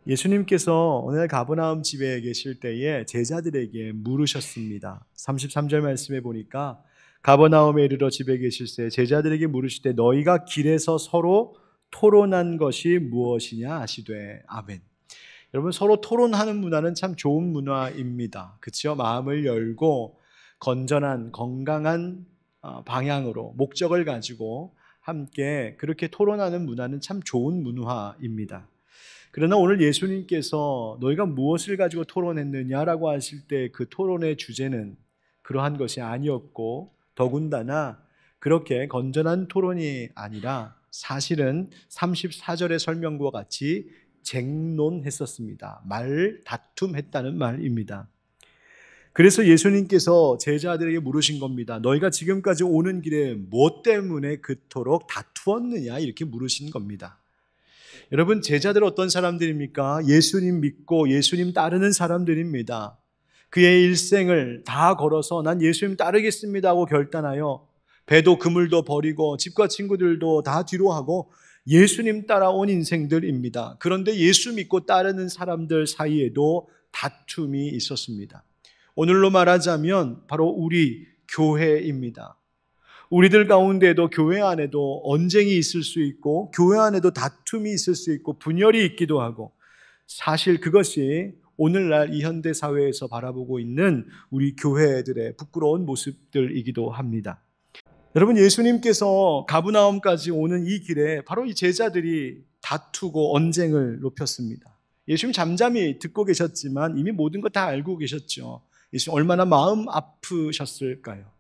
예수님께서 오늘 가버나움 집에 계실 때에 제자들에게 물으셨습니다. 33절 말씀에 보니까 가버나움에 이르러 집에 계실 때 제자들에게 물으실 때 너희가 길에서 서로 토론한 것이 무엇이냐 하시되 아멘. 여러분, 서로 토론하는 문화는 참 좋은 문화입니다. 그렇죠? 마음을 열고 건전한 건강한 방향으로 목적을 가지고 함께 그렇게 토론하는 문화는 참 좋은 문화입니다. 그러나 오늘 예수님께서 너희가 무엇을 가지고 토론했느냐라고 하실 때 그 토론의 주제는 그러한 것이 아니었고, 더군다나 그렇게 건전한 토론이 아니라 사실은 34절의 설명과 같이 쟁론했었습니다. 다툼했다는 말입니다. 그래서 예수님께서 제자들에게 물으신 겁니다. 너희가 지금까지 오는 길에 무엇 때문에 그토록 다투었느냐, 이렇게 물으신 겁니다. 여러분, 제자들 어떤 사람들입니까? 예수님 믿고 예수님 따르는 사람들입니다. 그의 일생을 다 걸어서 난 예수님 따르겠습니다 하고 결단하여 배도 그물도 버리고 집과 친구들도 다 뒤로 하고 예수님 따라온 인생들입니다. 그런데 예수 믿고 따르는 사람들 사이에도 다툼이 있었습니다. 오늘로 말하자면 바로 우리 교회입니다. 우리들 가운데도 교회 안에도 언쟁이 있을 수 있고 교회 안에도 다툼이 있을 수 있고 분열이 있기도 하고, 사실 그것이 오늘날 이 현대 사회에서 바라보고 있는 우리 교회들의 부끄러운 모습들이기도 합니다. 여러분, 예수님께서 가브나움까지 오는 이 길에 바로 이 제자들이 다투고 언쟁을 높였습니다. 예수님 잠잠히 듣고 계셨지만 이미 모든 것 다 알고 계셨죠. 예수님 얼마나 마음 아프셨을까요?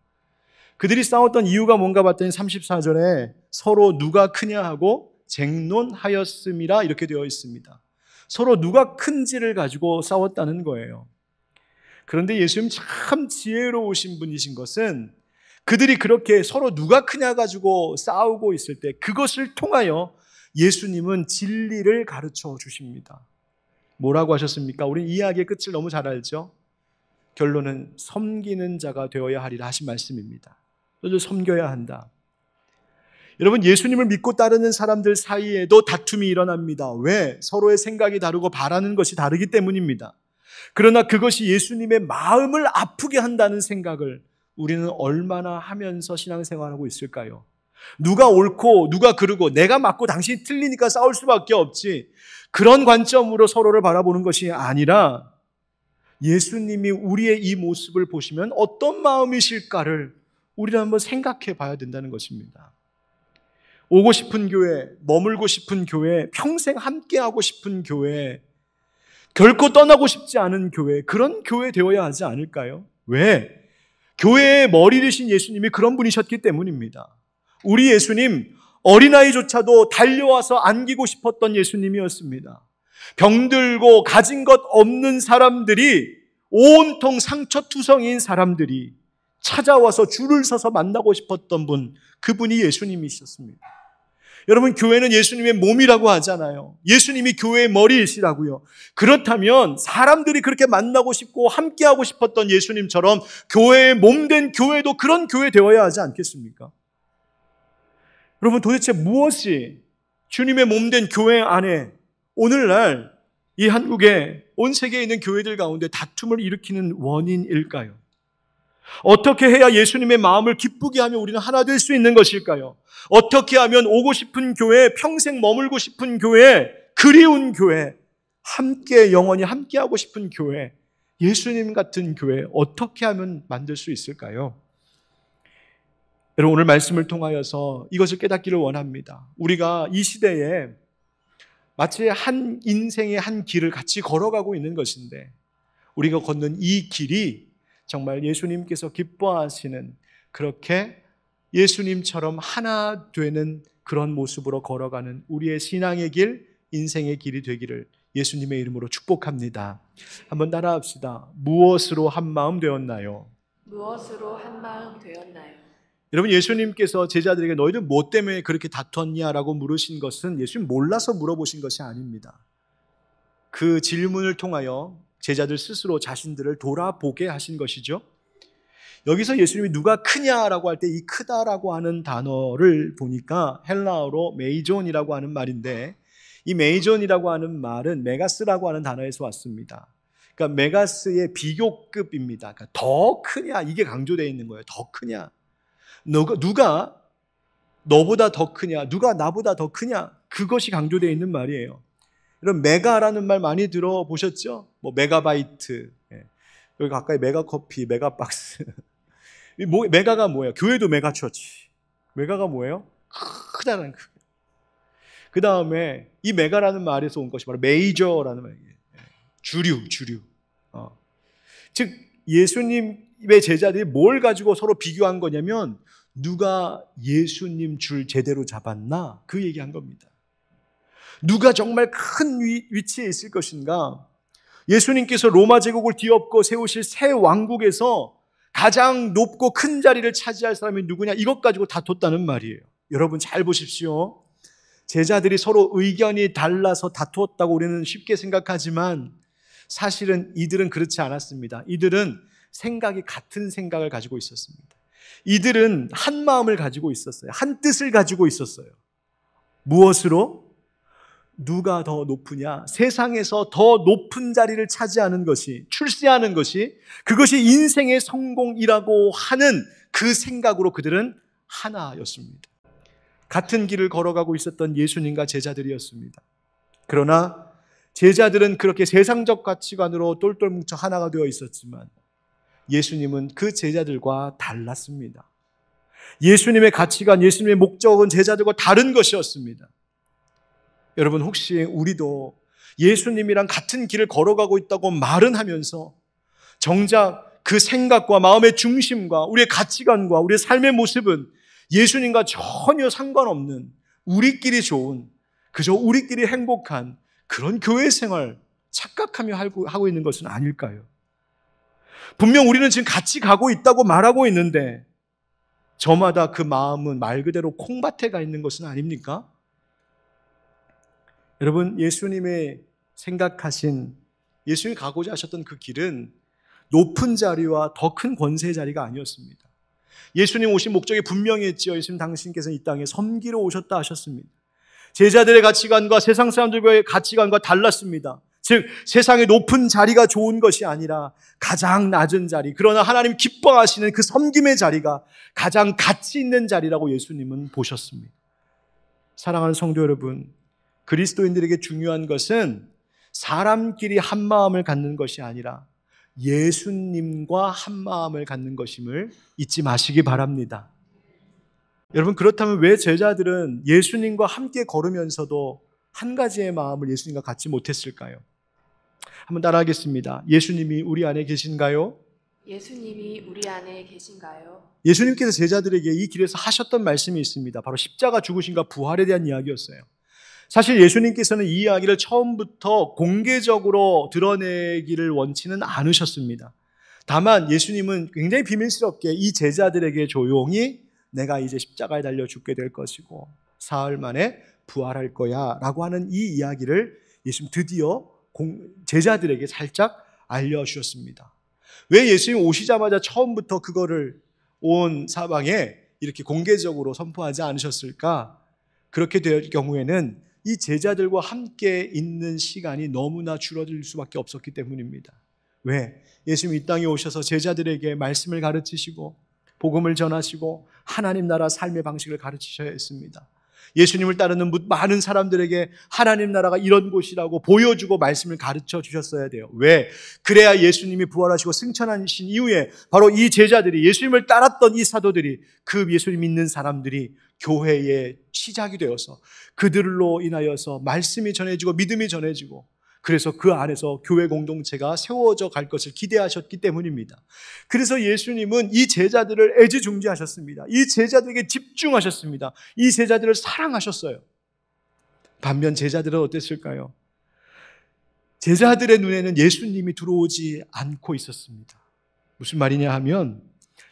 그들이 싸웠던 이유가 뭔가 봤더니 34절에 서로 누가 크냐 하고 쟁론하였음이라 이렇게 되어 있습니다. 서로 누가 큰지를 가지고 싸웠다는 거예요. 그런데 예수님 참 지혜로우신 분이신 것은 그들이 그렇게 서로 누가 크냐 가지고 싸우고 있을 때 그것을 통하여 예수님은 진리를 가르쳐 주십니다. 뭐라고 하셨습니까? 우린 이 이야기의 끝을 너무 잘 알죠? 결론은 섬기는 자가 되어야 하리라 하신 말씀입니다. 너도 섬겨야 한다. 여러분, 예수님을 믿고 따르는 사람들 사이에도 다툼이 일어납니다. 왜? 서로의 생각이 다르고 바라는 것이 다르기 때문입니다. 그러나 그것이 예수님의 마음을 아프게 한다는 생각을 우리는 얼마나 하면서 신앙생활하고 있을까요? 누가 옳고 누가 그르고 내가 맞고 당신이 틀리니까 싸울 수밖에 없지, 그런 관점으로 서로를 바라보는 것이 아니라 예수님이 우리의 이 모습을 보시면 어떤 마음이실까를 우리는 한번 생각해 봐야 된다는 것입니다. 오고 싶은 교회, 머물고 싶은 교회, 평생 함께하고 싶은 교회, 결코 떠나고 싶지 않은 교회, 그런 교회 되어야 하지 않을까요? 왜? 교회의 머리 되신 예수님이 그런 분이셨기 때문입니다. 우리 예수님, 어린아이조차도 달려와서 안기고 싶었던 예수님이었습니다. 병들고 가진 것 없는 사람들이, 온통 상처투성이인 사람들이 찾아와서 줄을 서서 만나고 싶었던 분, 그분이 예수님이셨습니다. 여러분, 교회는 예수님의 몸이라고 하잖아요. 예수님이 교회의 머리이시라고요. 그렇다면 사람들이 그렇게 만나고 싶고 함께하고 싶었던 예수님처럼 교회의 몸된 교회도 그런 교회 되어야 하지 않겠습니까? 여러분, 도대체 무엇이 주님의 몸된 교회 안에 오늘날 이 한국에 온 세계에 있는 교회들 가운데 다툼을 일으키는 원인일까요? 어떻게 해야 예수님의 마음을 기쁘게 하며 우리는 하나 될 수 있는 것일까요? 어떻게 하면 오고 싶은 교회, 평생 머물고 싶은 교회, 그리운 교회, 함께 영원히 함께하고 싶은 교회, 예수님 같은 교회 어떻게 하면 만들 수 있을까요? 여러분, 오늘 말씀을 통하여서 이것을 깨닫기를 원합니다. 우리가 이 시대에 마치 한 인생의 한 길을 같이 걸어가고 있는 것인데, 우리가 걷는 이 길이 정말 예수님께서 기뻐하시는, 그렇게 예수님처럼 하나 되는 그런 모습으로 걸어가는 우리의 신앙의 길, 인생의 길이 되기를 예수님의 이름으로 축복합니다. 한번 따라합시다. 무엇으로 한 마음 되었나요? 무엇으로 한 마음 되었나요? 여러분, 예수님께서 제자들에게 너희들 뭐 때문에 그렇게 다퉜냐라고 물으신 것은 예수님 몰라서 물어보신 것이 아닙니다. 그 질문을 통하여 제자들 스스로 자신들을 돌아보게 하신 것이죠. 여기서 예수님이 누가 크냐라고 할 때 이 크다라고 하는 단어를 보니까 헬라어로 메이존이라고 하는 말인데, 이 메이존이라고 하는 말은 메가스라고 하는 단어에서 왔습니다. 그러니까 메가스의 비교급입니다. 그러니까 더 크냐 이게 강조되어 있는 거예요. 더 크냐. 누가 너보다 더 크냐, 누가 나보다 더 크냐, 그것이 강조되어 있는 말이에요. 이런 메가라는 말 많이 들어보셨죠? 뭐 메가바이트, 여기 가까이 메가커피, 메가박스. 메가가 뭐예요? 교회도 메가처치. 메가가 뭐예요? 크다는 크. 그 다음에 이 메가라는 말에서 온 것이 바로 메이저라는 말이에요. 주류. 즉 예수님의 제자들이 뭘 가지고 서로 비교한 거냐면 누가 예수님 줄 제대로 잡았나? 그 얘기한 겁니다. 누가 정말 큰 위치에 있을 것인가? 예수님께서 로마 제국을 뒤엎고 세우실 새 왕국에서 가장 높고 큰 자리를 차지할 사람이 누구냐? 이것 가지고 다퉜다는 말이에요. 여러분 잘 보십시오. 제자들이 서로 의견이 달라서 다투었다고 우리는 쉽게 생각하지만 사실은 이들은 그렇지 않았습니다. 이들은 같은 생각을 가지고 있었습니다. 이들은 한 마음을 가지고 있었어요. 한 뜻을 가지고 있었어요. 무엇으로? 누가 더 높으냐? 세상에서 더 높은 자리를 차지하는 것이, 출세하는 것이, 그것이 인생의 성공이라고 하는 그 생각으로 그들은 하나였습니다. 같은 길을 걸어가고 있었던 예수님과 제자들이었습니다. 그러나 제자들은 그렇게 세상적 가치관으로 똘똘 뭉쳐 하나가 되어 있었지만 예수님은 그 제자들과 달랐습니다. 예수님의 가치관, 예수님의 목적은 제자들과 다른 것이었습니다. 여러분 혹시 우리도 예수님이랑 같은 길을 걸어가고 있다고 말은 하면서 정작 그 생각과 마음의 중심과 우리의 가치관과 우리의 삶의 모습은 예수님과 전혀 상관없는 우리끼리 좋은 그저 우리끼리 행복한 그런 교회 생활 착각하며 하고 있는 것은 아닐까요? 분명 우리는 지금 같이 가고 있다고 말하고 있는데 저마다 그 마음은 말 그대로 콩밭에 가 있는 것은 아닙니까? 여러분 예수님의 생각하신 예수님이 가고자 하셨던 그 길은 높은 자리와 더 큰 권세의 자리가 아니었습니다. 예수님 오신 목적이 분명히 했지요. 예수님 당신께서 이 땅에 섬기러 오셨다 하셨습니다. 제자들의 가치관과 세상 사람들과의 가치관과 달랐습니다. 즉 세상의 높은 자리가 좋은 것이 아니라 가장 낮은 자리, 그러나 하나님 기뻐하시는 그 섬김의 자리가 가장 가치 있는 자리라고 예수님은 보셨습니다. 사랑하는 성도 여러분, 그리스도인들에게 중요한 것은 사람끼리 한 마음을 갖는 것이 아니라 예수님과 한 마음을 갖는 것임을 잊지 마시기 바랍니다. 여러분 그렇다면 왜 제자들은 예수님과 함께 걸으면서도 한 가지의 마음을 예수님과 갖지 못했을까요? 한번 따라하겠습니다. 예수님이 우리 안에 계신가요? 예수님이 우리 안에 계신가요? 예수님께서 제자들에게 이 길에서 하셨던 말씀이 있습니다. 바로 십자가 죽으심과 부활에 대한 이야기였어요. 사실 예수님께서는 이 이야기를 처음부터 공개적으로 드러내기를 원치는 않으셨습니다. 다만 예수님은 굉장히 비밀스럽게 이 제자들에게 조용히 내가 이제 십자가에 달려 죽게 될 것이고 사흘 만에 부활할 거야 라고 하는 이 이야기를 예수님 드디어 제자들에게 살짝 알려주셨습니다. 왜 예수님 오시자마자 처음부터 그거를 온 사방에 이렇게 공개적으로 선포하지 않으셨을까? 그렇게 될 경우에는 이 제자들과 함께 있는 시간이 너무나 줄어들 수밖에 없었기 때문입니다. 왜? 예수님이 이 땅에 오셔서 제자들에게 말씀을 가르치시고 복음을 전하시고 하나님 나라 삶의 방식을 가르치셔야 했습니다. 예수님을 따르는 많은 사람들에게 하나님 나라가 이런 곳이라고 보여주고 말씀을 가르쳐 주셨어야 돼요. 왜? 그래야 예수님이 부활하시고 승천하신 이후에 바로 이 제자들이 예수님을 따랐던 이 사도들이 그 예수님 믿는 사람들이 교회의 시작이 되어서 그들로 인하여서 말씀이 전해지고 믿음이 전해지고 그래서 그 안에서 교회 공동체가 세워져 갈 것을 기대하셨기 때문입니다. 그래서 예수님은 이 제자들을 애지중지하셨습니다. 이 제자들에게 집중하셨습니다. 이 제자들을 사랑하셨어요. 반면 제자들은 어땠을까요? 제자들의 눈에는 예수님이 들어오지 않고 있었습니다. 무슨 말이냐 하면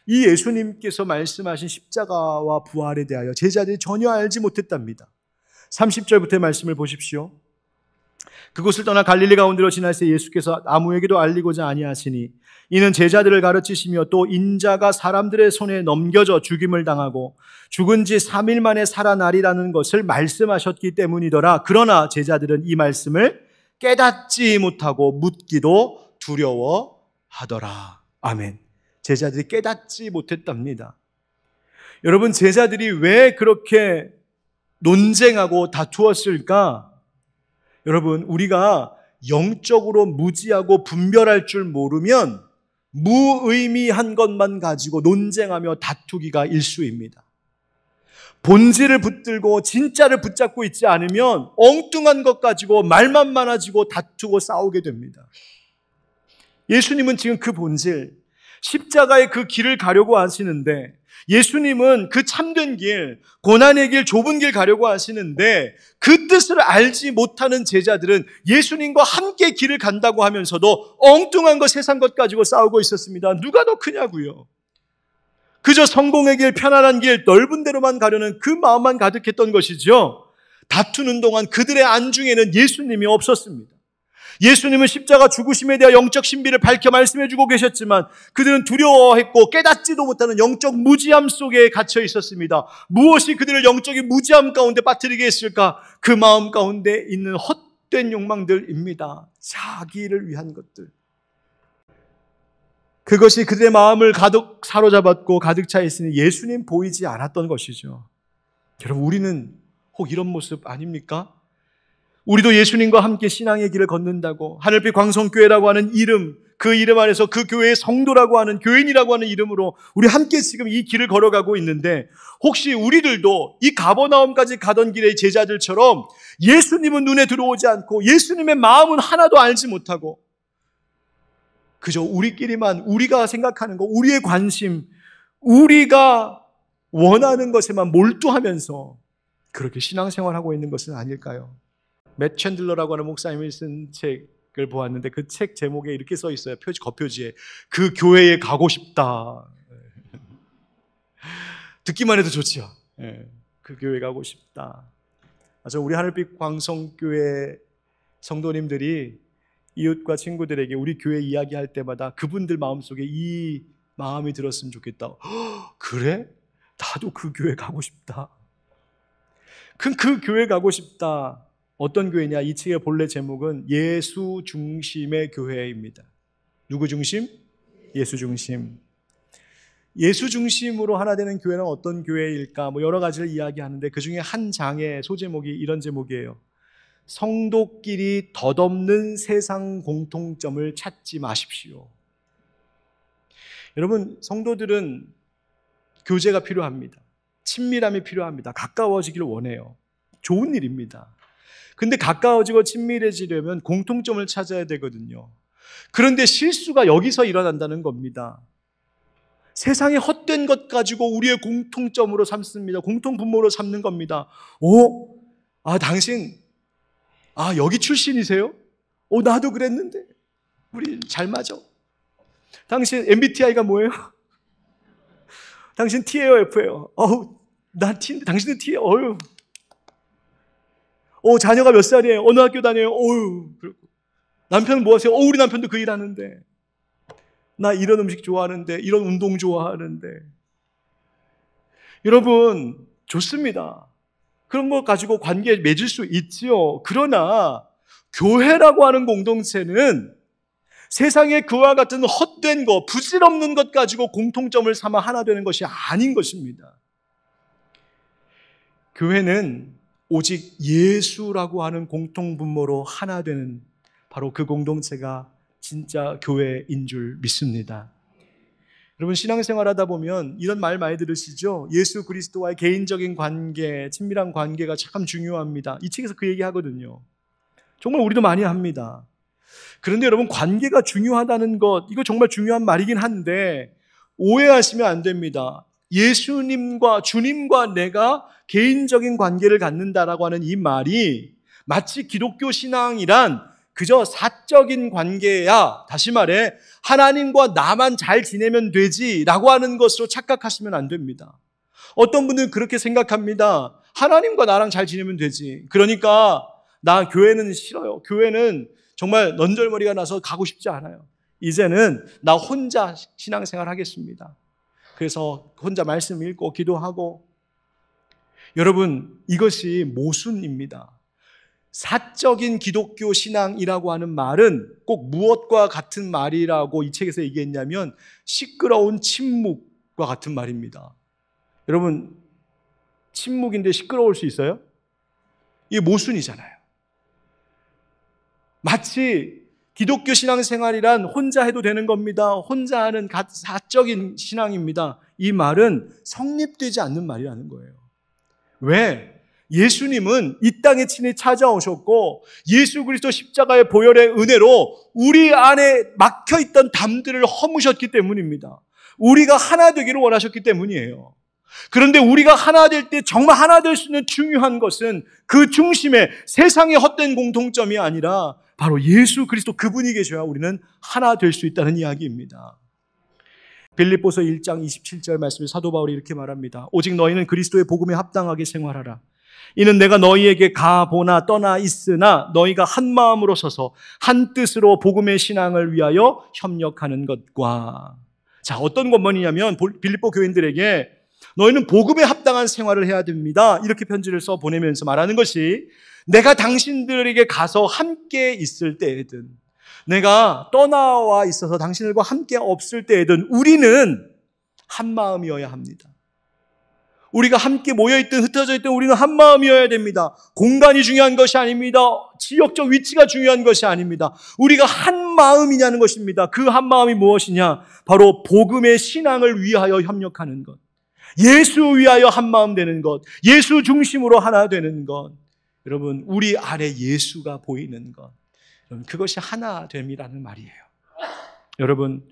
이 예수님께서 말씀하신 십자가와 부활에 대하여 제자들이 전혀 알지 못했답니다. 30절부터의 말씀을 보십시오. 그곳을 떠나 갈릴리 가운데로 지날새 예수께서 아무에게도 알리고자 아니하시니 이는 제자들을 가르치시며 또 인자가 사람들의 손에 넘겨져 죽임을 당하고 죽은 지 3일 만에 살아나리라는 것을 말씀하셨기 때문이더라. 그러나 제자들은 이 말씀을 깨닫지 못하고 묻기도 두려워하더라. 아멘. 제자들이 깨닫지 못했답니다. 여러분, 제자들이 왜 그렇게 논쟁하고 다투었을까? 여러분, 우리가 영적으로 무지하고 분별할 줄 모르면 무의미한 것만 가지고 논쟁하며 다투기가 일쑤입니다. 본질을 붙들고 진짜를 붙잡고 있지 않으면 엉뚱한 것 가지고 말만 많아지고 다투고 싸우게 됩니다. 예수님은 지금 그 본질, 십자가의 그 길을 가려고 하시는데, 예수님은 그 참된 길, 고난의 길, 좁은 길 가려고 하시는데 그 뜻을 알지 못하는 제자들은 예수님과 함께 길을 간다고 하면서도 엉뚱한 것, 세상 것 가지고 싸우고 있었습니다. 누가 더 크냐고요. 그저 성공의 길, 편안한 길, 넓은 데로만 가려는 그 마음만 가득했던 것이죠. 다투는 동안 그들의 안중에는 예수님이 없었습니다. 예수님은 십자가 죽으심에 대한 영적 신비를 밝혀 말씀해 주고 계셨지만 그들은 두려워했고 깨닫지도 못하는 영적 무지함 속에 갇혀 있었습니다. 무엇이 그들을 영적인 무지함 가운데 빠뜨리게 했을까? 그 마음 가운데 있는 헛된 욕망들입니다. 자기를 위한 것들. 그것이 그들의 마음을 가득 사로잡았고 가득 차 있으니 예수님 보이지 않았던 것이죠. 여러분, 우리는 혹 이런 모습 아닙니까? 우리도 예수님과 함께 신앙의 길을 걷는다고 하늘빛 광성교회라고 하는 이름, 그 이름 안에서 그 교회의 성도라고 하는, 교인이라고 하는 이름으로 우리 함께 지금 이 길을 걸어가고 있는데 혹시 우리들도 이 가버나움까지 가던 길의 제자들처럼 예수님은 눈에 들어오지 않고 예수님의 마음은 하나도 알지 못하고 그저 우리끼리만, 우리가 생각하는 것, 우리의 관심, 우리가 원하는 것에만 몰두하면서 그렇게 신앙생활하고 있는 것은 아닐까요? 맷 챈들러라고 하는 목사님이 쓴 책을 보았는데 그 책 제목에 이렇게 써 있어요. 겉표지에. 그 교회에 가고 싶다. 듣기만 해도 좋죠. 그 교회 가고 싶다. 맞아, 우리 하늘빛 광성교회 성도님들이 이웃과 친구들에게 우리 교회 이야기할 때마다 그분들 마음속에 이 마음이 들었으면 좋겠다. 그래? 나도 그 교회 가고 싶다. 그 교회 가고 싶다. 어떤 교회냐? 이 책의 본래 제목은 예수 중심의 교회입니다. 누구 중심? 예수 중심. 예수 중심으로 하나 되는 교회는 어떤 교회일까? 여러 가지를 이야기하는데 그 중에 한 장의 소제목이 이런 제목이에요. 성도끼리 덧없는 세상 공통점을 찾지 마십시오. 여러분, 성도들은 교제가 필요합니다. 친밀함이 필요합니다. 가까워지기를 원해요. 좋은 일입니다. 근데 가까워지고 친밀해지려면 공통점을 찾아야 되거든요. 그런데 실수가 여기서 일어난다는 겁니다. 세상의 헛된 것 가지고 우리의 공통점으로 삼습니다. 공통분모로 삼는 겁니다. 당신 여기 출신이세요? 나도 그랬는데 우리 잘 맞아. 당신 MBTI가 뭐예요? 당신 T예요, F예요? 나 T인데 당신은 T예요. 자녀가 몇 살이에요? 어느 학교 다녀요? 남편은 뭐 하세요? 우리 남편도 그 일 하는데. 나 이런 음식 좋아하는데, 이런 운동 좋아하는데. 여러분, 좋습니다. 그런 거 가지고 관계 맺을 수 있지요. 그러나 교회라고 하는 공동체는 세상에 그와 같은 헛된 것, 부질없는 것 가지고 공통점을 삼아 하나 되는 것이 아닌 것입니다. 교회는 오직 예수라고 하는 공통분모로 하나 되는 바로 그 공동체가 진짜 교회인 줄 믿습니다. 여러분, 신앙생활 하다 보면 이런 말 많이 들으시죠? 예수 그리스도와의 개인적인 관계, 친밀한 관계가 참 중요합니다. 이 책에서 그 얘기 하거든요. 정말 우리도 많이 합니다. 그런데 여러분, 관계가 중요하다는 것, 이거 정말 중요한 말이긴 한데 오해하시면 안 됩니다. 예수님과, 주님과 내가 개인적인 관계를 갖는다라고 하는 이 말이 마치 기독교 신앙이란 그저 사적인 관계야, 다시 말해 하나님과 나만 잘 지내면 되지 라고 하는 것으로 착각하시면 안 됩니다. 어떤 분들은 그렇게 생각합니다. 하나님과 나랑 잘 지내면 되지. 그러니까 나 교회는 싫어요. 교회는 정말 넌절머리가 나서 가고 싶지 않아요. 이제는 나 혼자 신앙생활 하겠습니다. 그래서 혼자 말씀 읽고 기도하고. 여러분, 이것이 모순입니다. 사적인 기독교 신앙이라고 하는 말은 꼭 무엇과 같은 말이라고 이 책에서 얘기했냐면 시끄러운 침묵과 같은 말입니다. 여러분, 침묵인데 시끄러울 수 있어요? 이게 모순이잖아요. 마치 기독교 신앙생활이란 혼자 해도 되는 겁니다. 혼자 하는 사적인 신앙입니다. 이 말은 성립되지 않는 말이라는 거예요. 왜? 예수님은 이 땅에 친히 찾아오셨고 예수 그리스도 십자가의 보혈의 은혜로 우리 안에 막혀있던 담들을 허무셨기 때문입니다. 우리가 하나 되기를 원하셨기 때문이에요. 그런데 우리가 하나 될 때 정말 하나 될 수 있는 중요한 것은 그 중심에 세상의 헛된 공통점이 아니라 바로 예수 그리스도 그분이 계셔야 우리는 하나 될 수 있다는 이야기입니다. 빌립보서 1장 27절 말씀에 사도 바울이 이렇게 말합니다. 오직 너희는 그리스도의 복음에 합당하게 생활하라. 이는 내가 너희에게 가보나 떠나 있으나 너희가 한 마음으로 서서 한 뜻으로 복음의 신앙을 위하여 협력하는 것과. 자, 어떤 권면이냐면 빌립보 교인들에게 너희는 복음에 합당한 생활을 해야 됩니다. 이렇게 편지를 써 보내면서 말하는 것이 내가 당신들에게 가서 함께 있을 때에든 내가 떠나와 있어서 당신들과 함께 없을 때에든 우리는 한 마음이어야 합니다. 우리가 함께 모여있든 흩어져 있든 우리는 한 마음이어야 됩니다. 공간이 중요한 것이 아닙니다. 지역적 위치가 중요한 것이 아닙니다. 우리가 한 마음이냐는 것입니다. 그 한 마음이 무엇이냐? 바로 복음의 신앙을 위하여 협력하는 것. 예수 위하여 한 마음 되는 것. 예수 중심으로 하나 되는 것. 여러분, 우리 안에 예수가 보이는 것. 그것이 하나 됨이라는 말이에요. 여러분,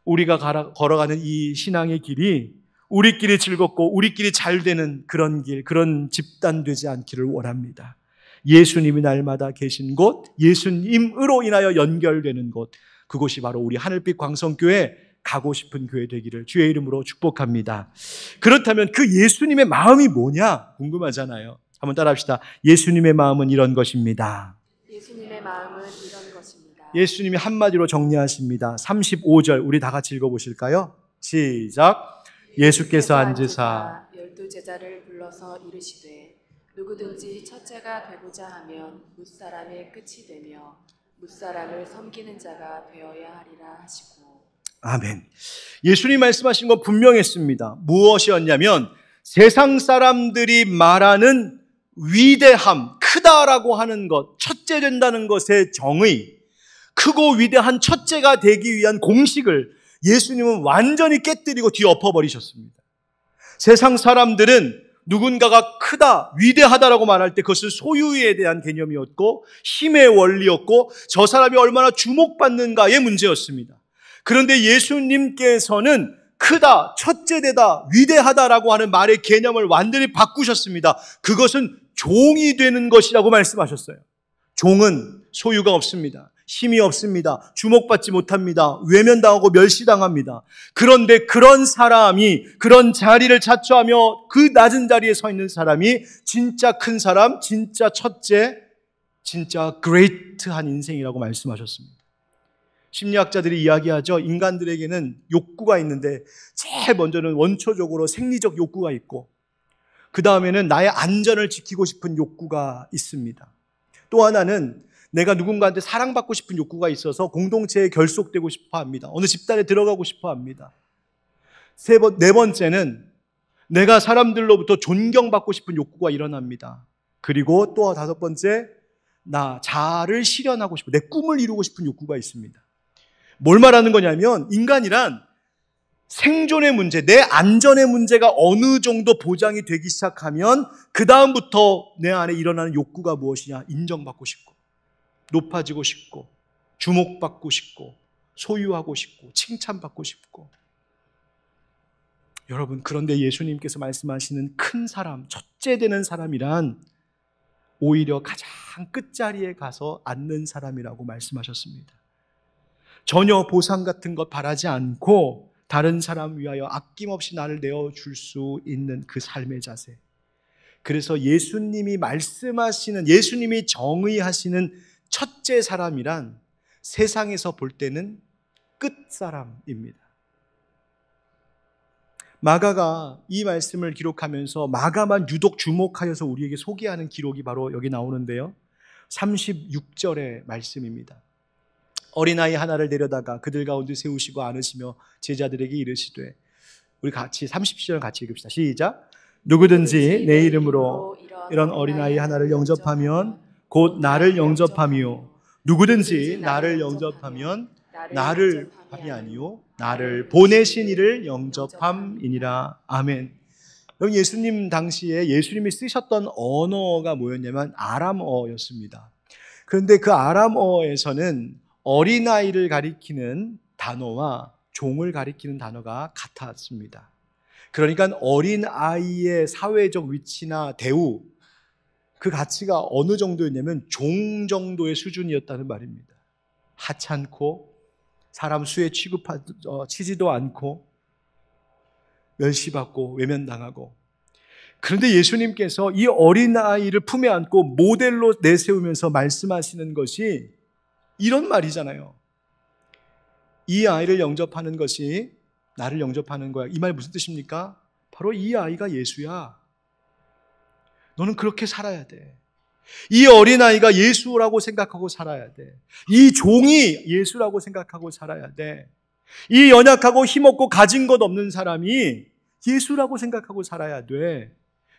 우리가 걸어가는 이 신앙의 길이 우리끼리 즐겁고 우리끼리 잘 되는 그런 길, 그런 집단 되지 않기를 원합니다. 예수님이 날마다 계신 곳, 예수님으로 인하여 연결되는 곳, 그곳이 바로 우리 하늘빛 광성교회 가고 싶은 교회 되기를 주의 이름으로 축복합니다. 그렇다면 그 예수님의 마음이 뭐냐 궁금하잖아요. 한번 따라합시다. 예수님의 마음은 이런 것입니다. 예수님의 마음은 이런 것입니다. 예수님이 한마디로 정리하십니다. 35절 우리 다 같이 읽어보실까요? 시작. 예수께서 앉으사 12제자를 불러서 이르시되 누구든지 첫째가 되고자 하면 뭇사람의 끝이 되며 뭇사람을 섬기는 자가 되어야 하리라 하시고. 아멘. 예수님 말씀하신 건 분명했습니다. 무엇이었냐면 세상 사람들이 말하는 위대함, 크다라고 하는 것, 첫째 된다는 것의 정의, 크고 위대한 첫째가 되기 위한 공식을 예수님은 완전히 깨뜨리고 뒤엎어버리셨습니다. 세상 사람들은 누군가가 크다, 위대하다라고 말할 때 그것은 소유에 대한 개념이었고 힘의 원리였고 저 사람이 얼마나 주목받는가의 문제였습니다. 그런데 예수님께서는 크다, 첫째되다, 위대하다라고 하는 말의 개념을 완전히 바꾸셨습니다. 그것은 종이 되는 것이라고 말씀하셨어요. 종은 소유가 없습니다. 힘이 없습니다. 주목받지 못합니다. 외면당하고 멸시당합니다. 그런데 그런 사람이 그런 자리를 자처하며 그 낮은 자리에 서 있는 사람이 진짜 큰 사람, 진짜 첫째, 진짜 그레이트한 인생이라고 말씀하셨습니다. 심리학자들이 이야기하죠. 인간들에게는 욕구가 있는데 제일 먼저는 원초적으로 생리적 욕구가 있고 그 다음에는 나의 안전을 지키고 싶은 욕구가 있습니다. 또 하나는 내가 누군가한테 사랑받고 싶은 욕구가 있어서 공동체에 결속되고 싶어 합니다. 어느 집단에 들어가고 싶어 합니다. 네 번째는 내가 사람들로부터 존경받고 싶은 욕구가 일어납니다. 그리고 또 다섯 번째, 나 자아를 실현하고 싶은, 내 꿈을 이루고 싶은 욕구가 있습니다. 뭘 말하는 거냐면 인간이란 생존의 문제, 내 안전의 문제가 어느 정도 보장이 되기 시작하면 그 다음부터 내 안에 일어나는 욕구가 무엇이냐? 인정받고 싶고 높아지고 싶고 주목받고 싶고 소유하고 싶고 칭찬받고 싶고. 여러분, 그런데 예수님께서 말씀하시는 큰 사람, 첫째 되는 사람이란 오히려 가장 끝자리에 가서 앉는 사람이라고 말씀하셨습니다. 전혀 보상 같은 것 바라지 않고 다른 사람 위하여 아낌없이 나를 내어줄 수 있는 그 삶의 자세, 그래서 예수님이 말씀하시는, 예수님이 정의하시는 첫째 사람이란 세상에서 볼 때는 끝사람입니다. 마가가 이 말씀을 기록하면서 마가만 유독 주목하여서 우리에게 소개하는 기록이 바로 여기 나오는데요. 36절의 말씀입니다. 어린아이 하나를 데려다가 그들 가운데 세우시고 안으시며 제자들에게 이르시되, 우리 같이 30절 같이 읽읍시다. 시작. 누구든지 내 이름으로 이런 어린아이 하나를 영접하면 곧 나를 영접하며, 누구든지 나를 영접하면 나를 함이 아니요 나를 보내신 이를 영접함이니라. 아멘. 여기 예수님 당시에 예수님이 쓰셨던 언어가 뭐였냐면 아람어였습니다. 그런데 그 아람어에서는 어린아이를 가리키는 단어와 종을 가리키는 단어가 같았습니다. 그러니까 어린아이의 사회적 위치나 대우, 그 가치가 어느 정도였냐면 종 정도의 수준이었다는 말입니다. 하찮고 사람 수에 치지도 않고 멸시받고 외면당하고. 그런데 예수님께서 이 어린아이를 품에 안고 모델로 내세우면서 말씀하시는 것이 이런 말이잖아요. 이 아이를 영접하는 것이 나를 영접하는 거야. 이 말 무슨 뜻입니까? 바로 이 아이가 예수야. 너는 그렇게 살아야 돼. 이 어린아이가 예수라고 생각하고 살아야 돼. 이 종이 예수라고 생각하고 살아야 돼. 이 연약하고 힘없고 가진 것 없는 사람이 예수라고 생각하고 살아야 돼.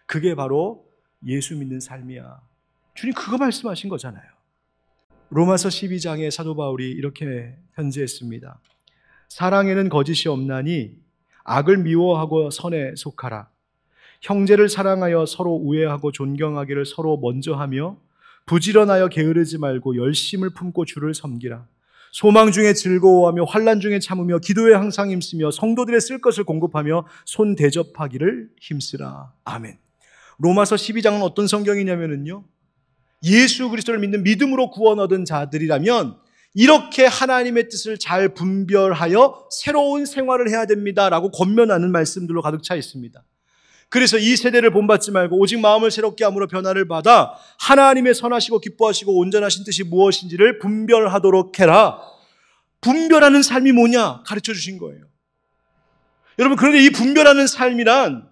그게 바로 예수 믿는 삶이야. 주님 그거 말씀하신 거잖아요. 로마서 12장에 사도 바울이 이렇게 편지했습니다. 사랑에는 거짓이 없나니 악을 미워하고 선에 속하라. 형제를 사랑하여 서로 우애하고 존경하기를 서로 먼저 하며 부지런하여 게으르지 말고 열심을 품고 주를 섬기라. 소망 중에 즐거워하며 환난 중에 참으며 기도에 항상 힘쓰며 성도들의 쓸 것을 공급하며 손 대접하기를 힘쓰라. 아멘. 로마서 12장은 어떤 성경이냐면요, 예수 그리스도를 믿는 믿음으로 구원 얻은 자들이라면 이렇게 하나님의 뜻을 잘 분별하여 새로운 생활을 해야 됩니다라고 권면하는 말씀들로 가득 차 있습니다. 그래서 이 세대를 본받지 말고 오직 마음을 새롭게 함으로 변화를 받아 하나님의 선하시고 기뻐하시고 온전하신 뜻이 무엇인지를 분별하도록 해라. 분별하는 삶이 뭐냐? 가르쳐 주신 거예요. 여러분, 그런데 이 분별하는 삶이란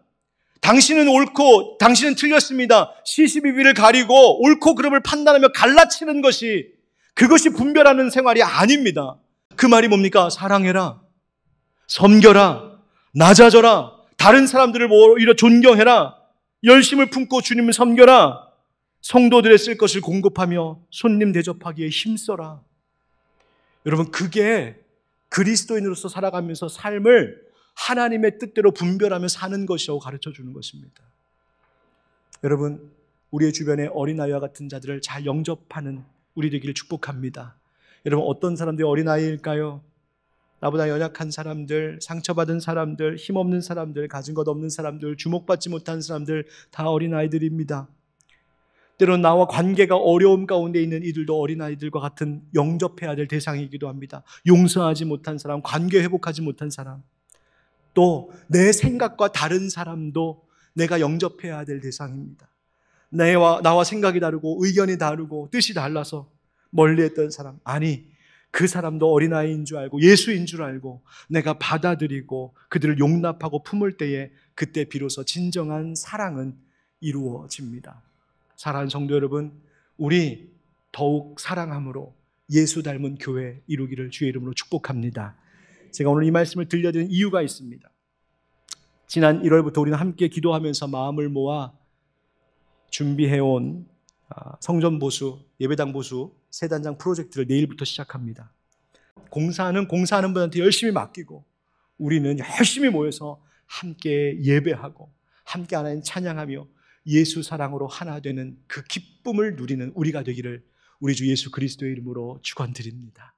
당신은 옳고 당신은 틀렸습니다, 시시비비를 가리고 옳고 그름을 판단하며 갈라치는 것이, 그것이 분별하는 생활이 아닙니다. 그 말이 뭡니까? 사랑해라, 섬겨라, 낮아져라, 다른 사람들을 오히려 존경해라, 열심을 품고 주님을 섬겨라, 성도들의 쓸 것을 공급하며 손님 대접하기에 힘써라. 여러분, 그게 그리스도인으로서 살아가면서 삶을 하나님의 뜻대로 분별하며 사는 것이라고 가르쳐 주는 것입니다. 여러분, 우리의 주변에 어린아이와 같은 자들을 잘 영접하는 우리 되기를 축복합니다. 여러분, 어떤 사람들이 어린아이일까요? 나보다 연약한 사람들, 상처받은 사람들, 힘없는 사람들, 가진 것 없는 사람들, 주목받지 못한 사람들, 다 어린아이들입니다. 때로는 나와 관계가 어려움 가운데 있는 이들도 어린아이들과 같은 영접해야 될 대상이기도 합니다. 용서하지 못한 사람, 관계 회복하지 못한 사람, 또 내 생각과 다른 사람도 내가 영접해야 될 대상입니다. 나와 생각이 다르고 의견이 다르고 뜻이 달라서 멀리했던 사람, 아니 그 사람도 어린아이인 줄 알고 예수인 줄 알고 내가 받아들이고 그들을 용납하고 품을 때에 그때 비로소 진정한 사랑은 이루어집니다. 사랑하는 성도 여러분, 우리 더욱 사랑함으로 예수 닮은 교회 이루기를 주의 이름으로 축복합니다. 제가 오늘 이 말씀을 들려드린 이유가 있습니다. 지난 1월부터 우리는 함께 기도하면서 마음을 모아 준비해온 성전 보수, 예배당 보수 세단장 프로젝트를 내일부터 시작합니다. 공사는 공사하는 분한테 열심히 맡기고 우리는 열심히 모여서 함께 예배하고 함께 하나님 찬양하며 예수 사랑으로 하나 되는 그 기쁨을 누리는 우리가 되기를 우리 주 예수 그리스도의 이름으로 축원드립니다.